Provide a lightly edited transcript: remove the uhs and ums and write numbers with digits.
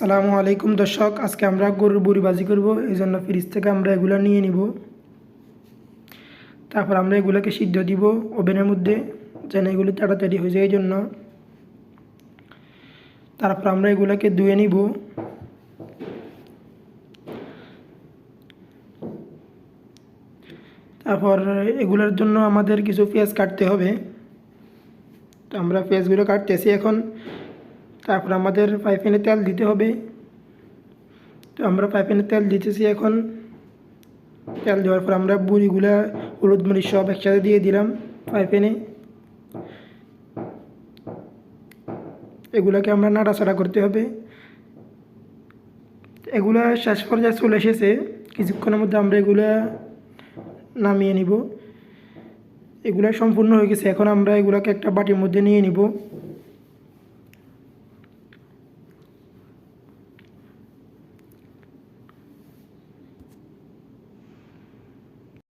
আসসালামু আলাইকুম দর্শক, আজকে আমরা গরুর বুড়ি ভাজি করব। এই জন্য ফ্রিজ থেকে আমরা এগুলো নিয়ে নিব। তারপর আমরা এগুলোকে সিদ্ধ দিব ওভেনের মধ্যে, যেন এগুলো তাড়াতাড়ি হয়ে যায়। এই জন্য তারপর আমরা এগুলোকে ধুয়ে নিব। তারপর এগুলোর জন্য আমাদের কিছু পেঁয়াজ কাটতে হবে, তো আমরা পেঁয়াজগুলো কাটতেছি এখন। তারপর আমাদের ফ্রাই প্যানে তেল দিতে হবে, তো আমরা ফ্রাই প্যানে তেল দিতেছি এখন। তেল দেওয়ার পর আমরা বুড়িগুলা হলুদ মরিচ সব একসাথে দিয়ে দিলাম ফ্রাই প্যানে। এগুলাকে আমরা নাড়াচাড়া করতে হবে। এগুলা শেষ পর্যায়ে চলে এসেছে, কিছুক্ষণের মধ্যে আমরা এগুলা নামিয়ে নিব। এগুলা সম্পূর্ণ হয়ে গেছে, এখন আমরা এগুলাকে একটা বাটির মধ্যে নিয়ে নিব।